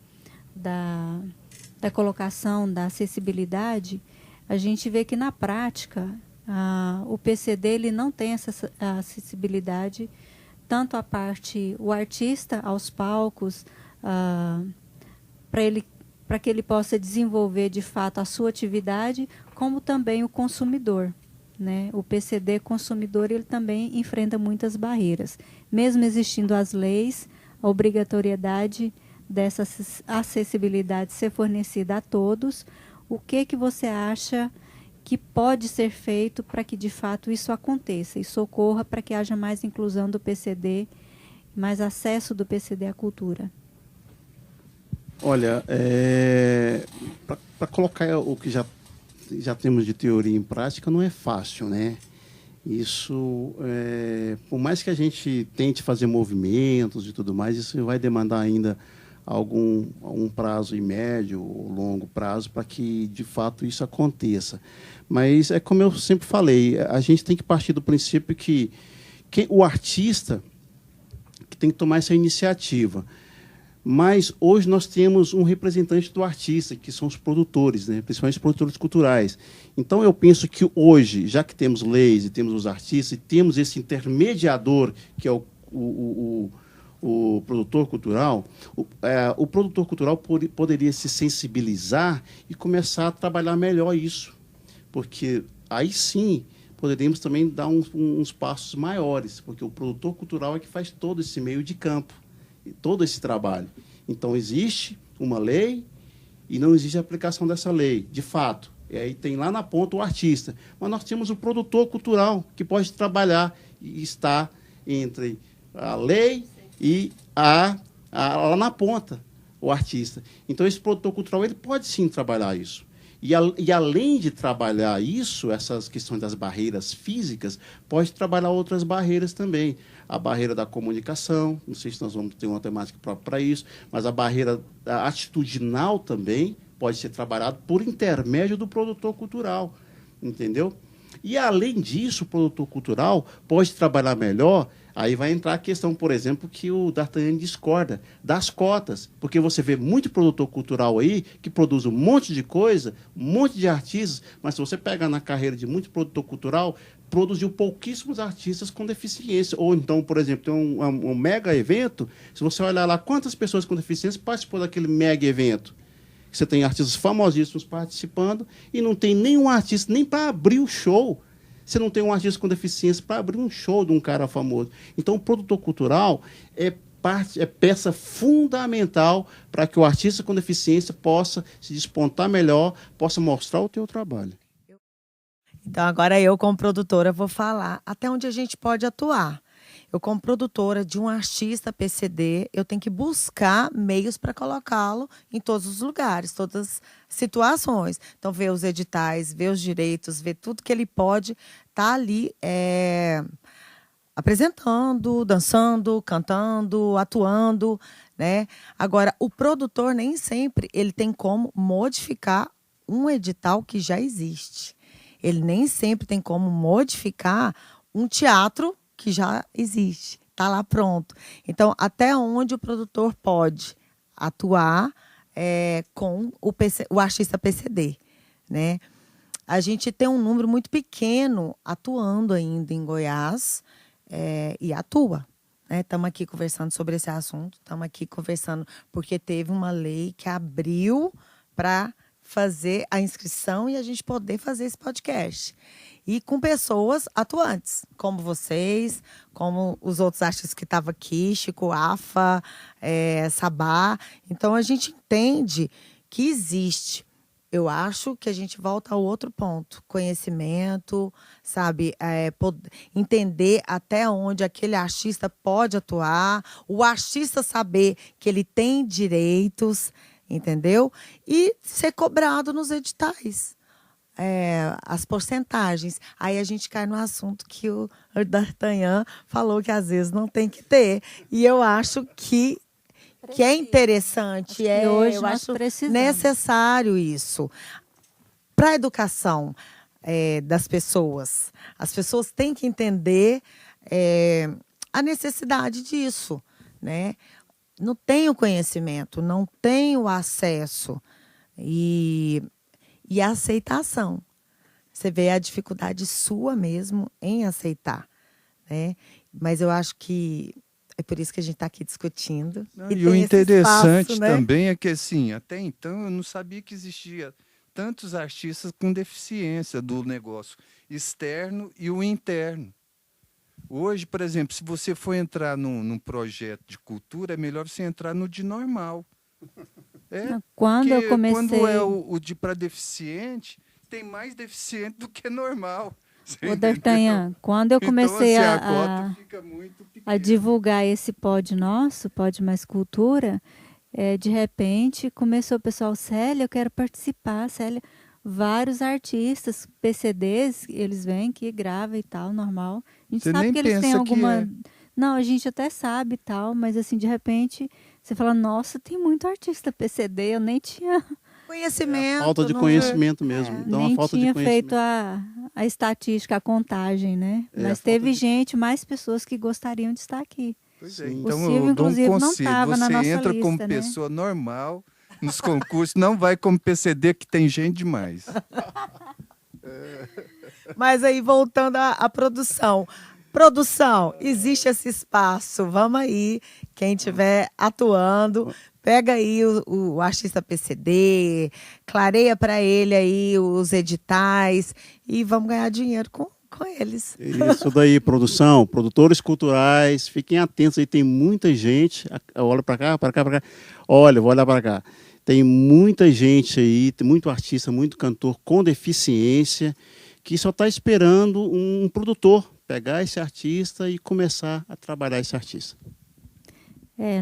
colocação da acessibilidade, a gente vê que na prática o PCD ele não tem essa acessibilidade, tanto a parte, o artista aos palcos, para que ele possa desenvolver de fato a sua atividade, como também o consumidor. Né? O PCD consumidor ele também enfrenta muitas barreiras. Mesmo existindo as leis, a obrigatoriedade dessa acessibilidade ser fornecida a todos, o que você acha que pode ser feito para que de fato isso aconteça e socorra para que haja mais inclusão do PCD, mais acesso do PCD à cultura? Olha, para colocar o que já temos de teoria em prática não é fácil, né? Isso, por mais que a gente tente fazer movimentos e tudo mais, isso vai demandar ainda algum prazo em médio ou longo prazo para que, de fato, isso aconteça. Mas é como eu sempre falei, a gente tem que partir do princípio que o artista que tem que tomar essa iniciativa. Mas hoje nós temos um representante do artista, que são os produtores, né? Principalmente os produtores culturais. Então, eu penso que hoje, já que temos leis e temos os artistas, e temos esse intermediador, que é o produtor cultural, o produtor cultural poderia se sensibilizar e começar a trabalhar melhor isso. Porque aí sim poderíamos também dar uns passos maiores, porque o produtor cultural é que faz todo esse meio de campo, todo esse trabalho. Então, existe uma lei e não existe a aplicação dessa lei, de fato. E aí tem lá na ponta o artista. Mas nós temos o produtor cultural, que pode trabalhar e estar entre a lei e lá na ponta, o artista. Então, esse produtor cultural ele pode sim trabalhar isso. E além de trabalhar isso, essas questões das barreiras físicas, pode trabalhar outras barreiras também. A barreira da comunicação, não sei se nós vamos ter uma temática própria para isso, mas a barreira atitudinal também pode ser trabalhada por intermédio do produtor cultural, entendeu? E, além disso, o produtor cultural pode trabalhar melhor. Aí vai entrar a questão, por exemplo, que o D'Artagnan discorda, das cotas. Porque você vê muito produtor cultural aí que produz um monte de coisa, um monte de artistas, mas se você pegar na carreira de muito produtor cultural, produziu pouquíssimos artistas com deficiência. Ou então, por exemplo, tem um mega evento, se você olhar lá quantas pessoas com deficiência participou daquele mega evento. Você tem artistas famosíssimos participando e não tem nenhum artista nem para abrir o show. Você não tem um artista com deficiência para abrir um show de um cara famoso. Então, o produtor cultural é peça fundamental para que o artista com deficiência possa se despontar melhor, possa mostrar o teu trabalho. Então, agora eu, como produtora, vou falar até onde a gente pode atuar. Eu, como produtora de um artista PCD, eu tenho que buscar meios para colocá-lo em todos os lugares, todas as situações. Então, ver os editais, ver os direitos, ver tudo que ele pode estar ali apresentando, dançando, cantando, atuando, né? Agora, o produtor nem sempre ele tem como modificar um edital que já existe. Ele nem sempre tem como modificar um teatro que já existe, está lá pronto. Então, até onde o produtor pode atuar com o artista PCD, né? A gente tem um número muito pequeno atuando ainda em Goiás e atua. Estamos aqui conversando sobre esse assunto, estamos aqui conversando porque teve uma lei que abriu para fazer a inscrição e a gente poder fazer esse podcast. E com pessoas atuantes, como vocês, como os outros artistas que estavam aqui, Chico Afa, Sabá. Então, a gente entende que existe eu acho que a gente volta ao outro ponto. Conhecimento, sabe? Entender até onde aquele artista pode atuar, o artista saber que ele tem direitos, entendeu? E ser cobrado nos editais. As porcentagens. Aí a gente cai no assunto que o D'Artagnan falou que às vezes não tem que ter. E eu acho que é interessante, que hoje eu nós acho precisamos. necessário isso. Para a educação das pessoas, as pessoas têm que entender a necessidade disso, né? Não tem o conhecimento, não tem o acesso e a aceitação. Você vê a dificuldade sua mesmo em aceitar, né? Mas eu acho que é por isso que a gente está aqui discutindo. E o interessante espaço, né? também é que, assim, até então eu não sabia que existia tantos artistas com deficiência do negócio externo e o interno. Hoje, por exemplo, se você for entrar num projeto de cultura, é melhor você entrar no de normal. Quando eu comecei... Quando é o de para deficiente, tem mais deficiente do que normal. O D'Artagnan, quando eu comecei então, assim, a cota fica muito pequena. a divulgar esse pod nosso, Pod Mais Cultura, de repente começou o pessoal, Célia, eu quero participar, Célia. Vários artistas, PCDs, eles vêm aqui, gravam e tal, normal. A gente Você sabe nem que eles têm pensa alguma... que Não, a gente até sabe e tal, mas assim, de repente, você fala, nossa, tem muito artista PCD, eu nem tinha... Conhecimento. Falta de não conhecimento mesmo. Então, nem a falta de tinha conhecimento. feito a estatística, a contagem, né? É, Mas a falta teve de- gente, mais pessoas que gostariam de estar aqui. Pois é, Sim. então O Silvio, eu dou um inclusive, não conselho. estava na Você nossa entra como lista, né? pessoa normal nos concursos, não vai como PCD, que tem gente demais. Mas aí, voltando à produção. Produção, existe esse espaço. Vamos aí, quem estiver atuando, pega aí o artista PCD, clareia para ele aí os editais e vamos ganhar dinheiro com eles. Isso daí, produção, produtores culturais, fiquem atentos aí, tem muita gente. Olha para cá, para cá, para cá. Olha, vou olhar para cá. Tem muita gente aí, tem muito artista, muito cantor com deficiência, que só está esperando um produtor pegar esse artista e começar a trabalhar esse artista.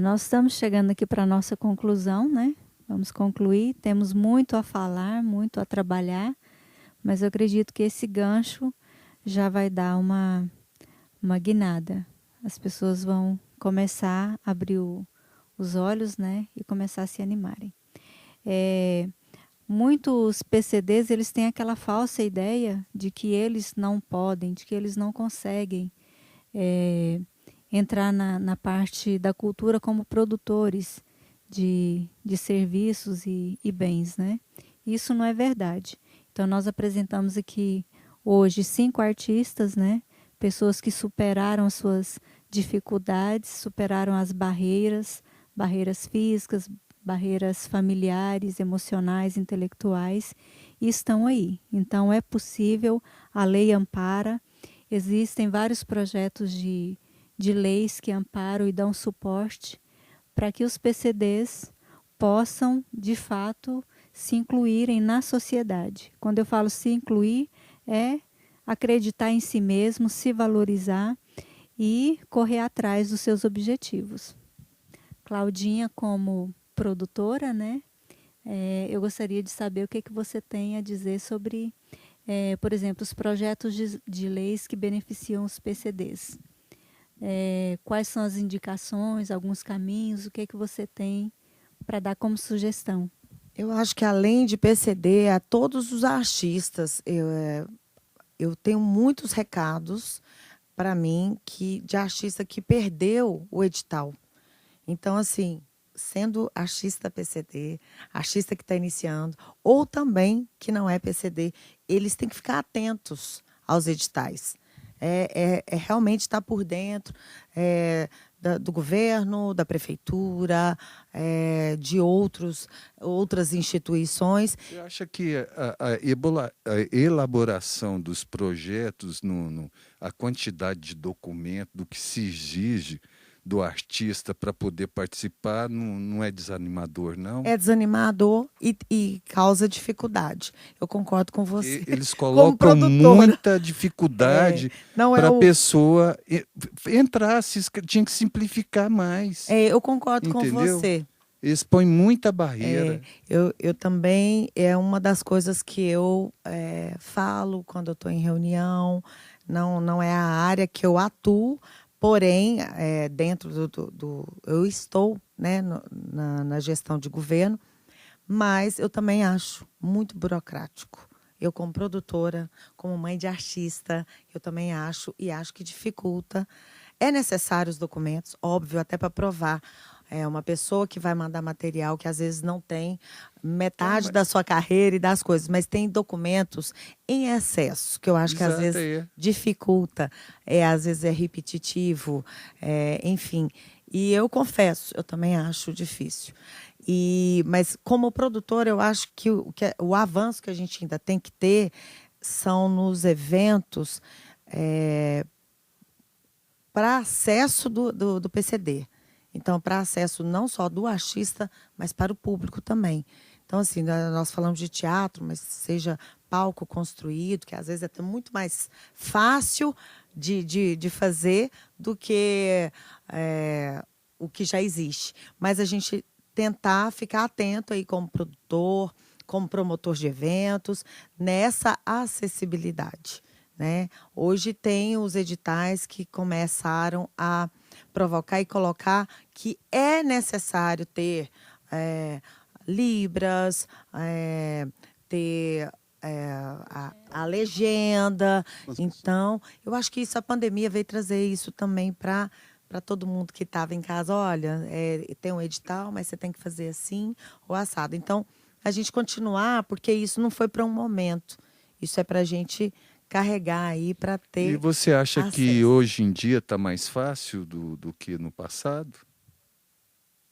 Nós estamos chegando aqui para a nossa conclusão, né? Vamos concluir. Temos muito a falar, muito a trabalhar, mas eu acredito que esse gancho já vai dar uma guinada. As pessoas vão começar a abrir os olhos, né? E começar a se animarem. Muitos PCDs, eles têm aquela falsa ideia de que eles não podem, de que eles não conseguem entrar na parte da cultura como produtores de serviços e bens, né? Isso não é verdade. Então, nós apresentamos aqui hoje 5 artistas, né? Pessoas que superaram as suas dificuldades, superaram as barreiras físicas, barreiras familiares, emocionais, intelectuais, e estão aí. Então, é possível, a lei ampara, existem vários projetos de leis que amparam e dão suporte para que os PCDs possam, de fato, se incluírem na sociedade. Quando eu falo se incluir, é acreditar em si mesmo, se valorizar e correr atrás dos seus objetivos. Claudinha, como produtora, né? Eu gostaria de saber o que você tem a dizer sobre, por exemplo, os projetos de leis que beneficiam os PCDs. Quais são as indicações, alguns caminhos, o que você tem para dar como sugestão? Eu acho que além de PCD, a todos os artistas, eu tenho muitos recados para mim de artista que perdeu o edital. Então, assim, sendo artista PCD, artista que está iniciando, ou também que não é PCD, eles têm que ficar atentos aos editais. Realmente estar por dentro do governo, da prefeitura, de outras instituições. Você acha que a elaboração dos projetos, a quantidade de documento, do que se exige, do artista para poder participar não é desanimador, não? É desanimador e causa dificuldade. Eu concordo com você. Eles Como colocam produtora, muita dificuldade não é para a o. pessoa entrar, tinha que simplificar mais, Eu concordo com entendeu? você. Eles põem muita barreira. Eu também, é uma das coisas que eu falo quando eu estou em reunião, não é a área que eu atuo, porém, dentro eu estou, né, na gestão de governo, mas eu também acho muito burocrático. Eu, como produtora, como mãe de artista, eu também acho que dificulta. É necessário os documentos, óbvio, até para provar. É uma pessoa que vai mandar material que às vezes não tem metade da sua carreira e das coisas, mas tem documentos em excesso, que eu acho que às Exato, vezes dificulta, às vezes é repetitivo, enfim. E eu confesso, eu também acho difícil. Mas como produtor, eu acho que o avanço que a gente ainda tem que ter são nos eventos para acesso do PCD. Então, para acesso não só do artista, mas para o público também. Então, assim, nós falamos de teatro, mas seja palco construído, que às vezes é até muito mais fácil de fazer do que o que já existe. Mas a gente tentar ficar atento aí como produtor, como promotor de eventos, nessa acessibilidade, né? Hoje tem os editais que começaram a provocar e colocar que é necessário ter libras, ter a legenda. Então, eu acho que a pandemia veio trazer isso também para todo mundo que estava em casa. Olha, tem um edital, mas você tem que fazer assim ou assado. Então, a gente continuar, porque isso não foi para um momento. Isso é para a gente carregar aí para ter. E você acha acesso. que hoje em dia está mais fácil do que no passado?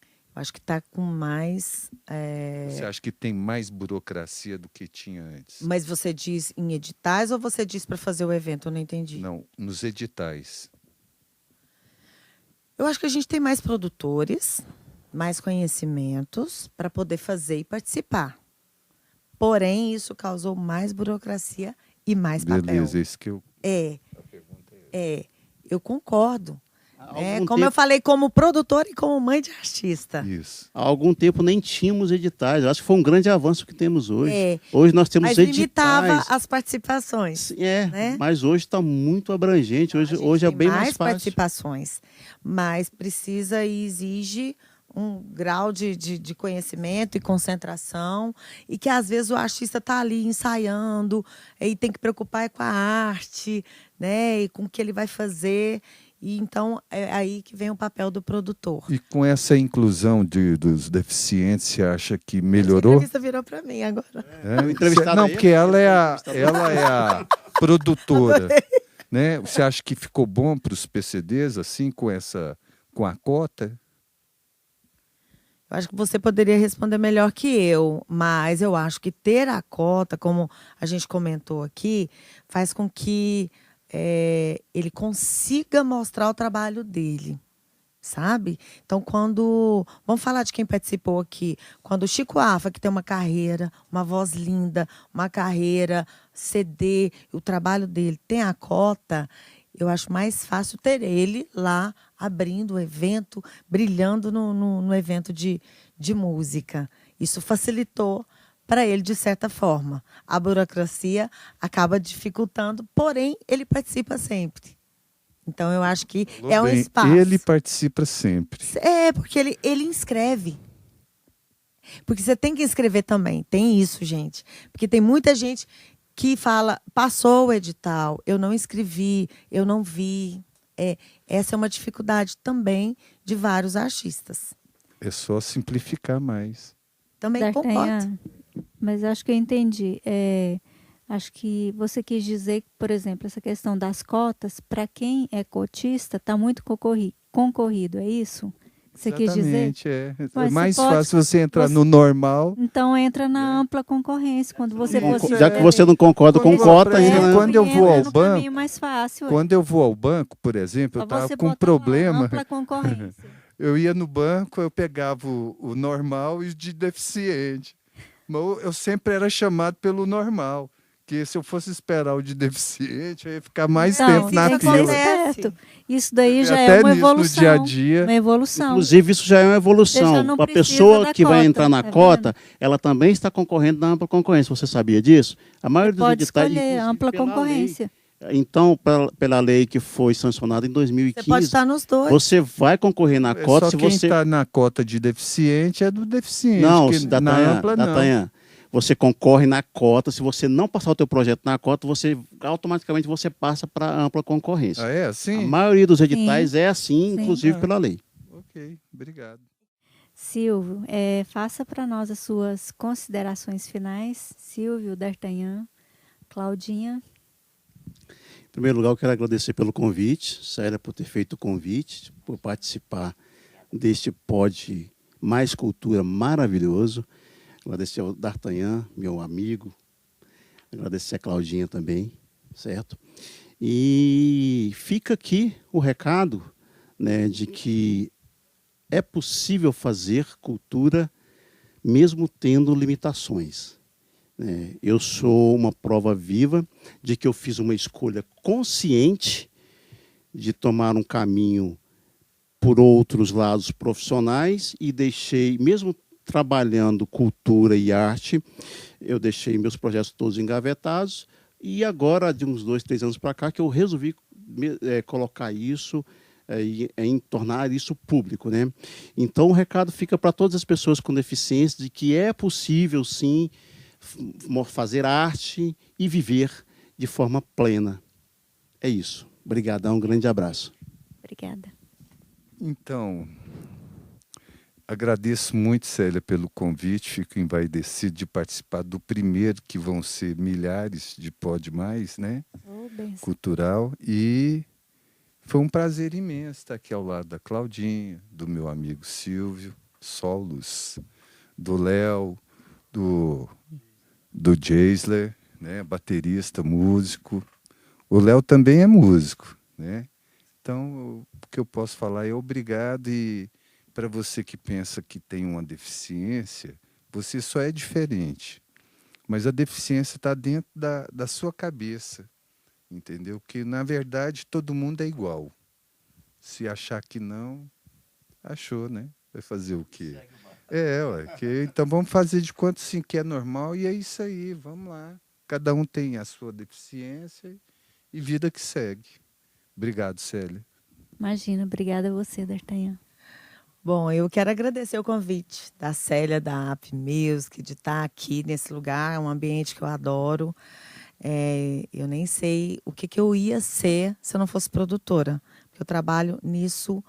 Eu acho que está com mais. Você acha que tem mais burocracia do que tinha antes? Mas você diz em editais ou você diz para fazer o evento? Eu não entendi. Não, nos editais. Eu acho que a gente tem mais produtores, mais conhecimentos para poder fazer e participar. Porém, isso causou mais burocracia e mais papel. Beleza, isso que eu... Eu concordo. Algum Como eu falei, como produtora e como mãe de artista. Isso. Há algum tempo nem tínhamos editais. Eu acho que foi um grande avanço que temos hoje. Hoje nós temos mas editais. limitava as participações. Né? Mas hoje está muito abrangente. Hoje é bem mais fácil. Participações, mas precisa e exige um grau de conhecimento e concentração, e que às vezes o artista está ali ensaiando e tem que preocupar com a arte, né, e com o que ele vai fazer. E então é aí que vem o papel do produtor. E com essa inclusão dos deficientes, você acha que melhorou? A entrevista virou para mim agora. Não, porque ela é a produtora. Né? Você acha que ficou bom para os PCDs, assim, com a cota? Eu acho que você poderia responder melhor que eu, mas eu acho que ter a cota, como a gente comentou aqui, faz com que ele consiga mostrar o trabalho dele, sabe? Então, vamos falar de quem participou aqui. Quando o Chico Afa, que tem uma carreira, uma voz linda, uma carreira, CD, o trabalho dele tem a cota, eu acho mais fácil ter ele lá abrindo o evento, brilhando no evento de música. Isso facilitou para ele, de certa forma. A burocracia acaba dificultando, porém, ele participa sempre. Então, eu acho que um espaço. Ele participa sempre. Porque ele inscreve. Porque você tem que inscrever também. Tem isso, gente. Porque tem muita gente que fala, passou o edital, eu não inscrevi, eu não vi. Essa é uma dificuldade também de vários artistas. É só simplificar mais. Também concordo. Mas acho que eu entendi. Acho que você quis dizer que, por exemplo, essa questão das cotas, para quem é cotista, está muito concorrido, é isso? Você quis dizer? Exatamente, é. É Mas mais você pode- fácil você entrar você- no normal. Então entra na ampla concorrência. Quando você for se Já que você não concorda com Quando- cota, por ainda exemplo, né? quando eu vou ao no caminho banco, mais fácil. ué. quando eu vou ao banco, por exemplo, eu Só estava você com um botar lá, problema. ampla concorrência. Eu ia no banco, eu pegava o normal e o de deficiente. Mas eu sempre era chamado pelo normal. Que se eu fosse esperar o de deficiente, eu ia ficar mais Então, tempo na tem que fila. ser esperto. Isso daí já Até é uma nisso, evolução. no dia a dia. Uma evolução. Inclusive, isso já é uma Você já evolução. não A precisa pessoa da que vai cota, entrar na tá cota, ela também está concorrendo na ampla concorrência. Você sabia disso? A maioria dos Pode editais, escolher inclusive ampla pela lei. concorrência. Então, pela lei que foi sancionada em Você 2015, pode estar nos dois. você vai concorrer na cota Só se quem você... está na cota de deficiente é do deficiente. Não, que na ampla não. Datanha, você concorre na cota. Se você não passar o teu projeto na cota, você automaticamente você passa para a ampla concorrência. Ah, é A assim? maioria dos editais é assim, Sim. inclusive Ah. pela lei. Ok, obrigado. Silvio, faça para nós as suas considerações finais. Silvio, D'Artagnan, Claudinha. Em primeiro lugar, eu quero agradecer pelo convite, Célia, por ter feito o convite, por participar deste pod Mais Cultura maravilhoso. Agradecer ao D'Artagnan, meu amigo. Agradecer a Claudinha também, certo? E fica aqui o recado, né, de que é possível fazer cultura mesmo tendo limitações. Eu sou uma prova viva de que eu fiz uma escolha consciente de tomar um caminho por outros lados profissionais e deixei, mesmo trabalhando cultura e arte, eu deixei meus projetos todos engavetados e agora, de uns 2, 3 anos para cá, que eu resolvi colocar isso em tornar isso público, né? Então, o recado fica para todas as pessoas com deficiência de que é possível, sim, fazer arte e viver de forma plena. É isso. Obrigadão, um grande abraço. Obrigada. Então, agradeço muito, Célia, pelo convite. Fico envaidecido de participar do primeiro, que vão ser milhares de Pode Mais, né? Oh, benção. Cultural. E foi um prazer imenso estar aqui ao lado da Claudinha, do meu amigo Silvio Solos, do Léo, do Geisler, né? Baterista, músico. O Léo também é músico, né? Então, o que eu posso falar é obrigado. E para você que pensa que tem uma deficiência, você só é diferente. Mas a deficiência está dentro da sua cabeça, entendeu? Porque, na verdade, todo mundo é igual. Se achar que não, achou, né? Vai fazer o quê? Ué, então vamos fazer de quanto sim que é normal e é isso aí, vamos lá. Cada um tem a sua deficiência e vida que segue. Obrigado, Célia. Imagina, obrigada a você, D'Artagnan. Bom, eu quero agradecer o convite da Célia, da App Music, de estar aqui nesse lugar, é um ambiente que eu adoro. Eu nem sei o que eu ia ser se eu não fosse produtora, porque eu trabalho nisso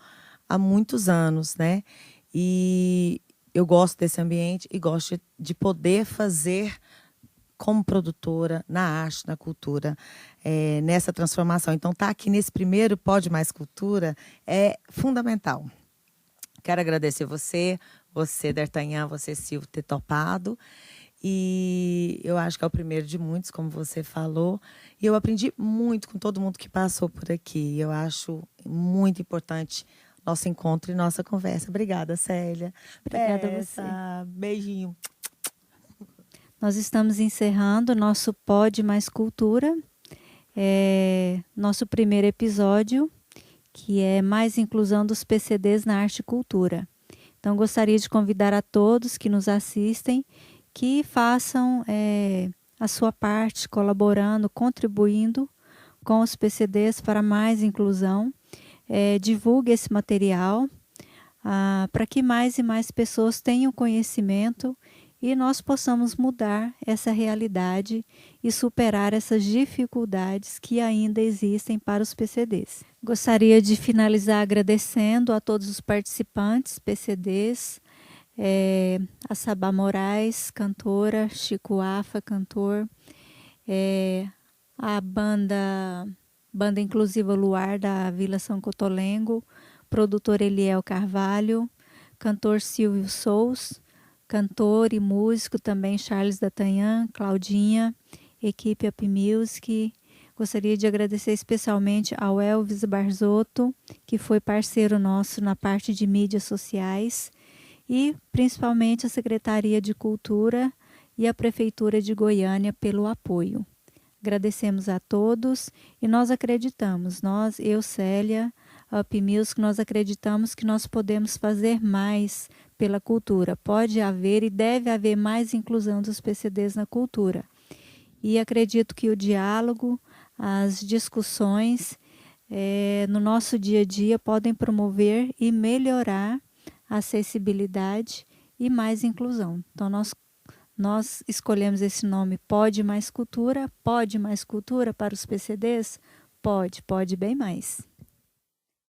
há muitos anos, né? E eu gosto desse ambiente e gosto de poder fazer como produtora, na arte, na cultura, nessa transformação. Então, estar aqui nesse primeiro Pode Mais Cultura é fundamental. Quero agradecer você, D'Artagnan, você, Silvio, ter topado. E eu acho que é o primeiro de muitos, como você falou. E eu aprendi muito com todo mundo que passou por aqui. Eu acho muito importante nosso encontro e nossa conversa. Obrigada, Célia. Obrigada a você. Beijinho. Nós estamos encerrando o nosso Pode Mais Cultura, nosso primeiro episódio, que é mais inclusão dos PCDs na arte e cultura. Então, gostaria de convidar a todos que nos assistem que façam a sua parte, colaborando, contribuindo com os PCDs para mais inclusão. Divulgue esse material para que mais e mais pessoas tenham conhecimento e nós possamos mudar essa realidade e superar essas dificuldades que ainda existem para os PCDs. Gostaria de finalizar agradecendo a todos os participantes, PCDs, a Sabá Moraes, cantora, Chico Afa, cantor, a banda Inclusiva Luar da Vila São Cotolengo, produtor Eliel Carvalho, cantor Silvio Sous, cantor e músico também Charles D'Artagnan, Claudinha, equipe Up Music. Gostaria de agradecer especialmente ao Elvis Barzotto, que foi parceiro nosso na parte de mídias sociais, e principalmente a Secretaria de Cultura e a Prefeitura de Goiânia pelo apoio. Agradecemos a todos e nós acreditamos, eu, Célia, Up Music, nós acreditamos que nós podemos fazer mais pela cultura. Pode haver e deve haver mais inclusão dos PCDs na cultura. E acredito que o diálogo, as discussões no nosso dia a dia podem promover e melhorar a acessibilidade e mais inclusão. Então, nós escolhemos esse nome Pode Mais Cultura para os PCDs? Pode bem mais.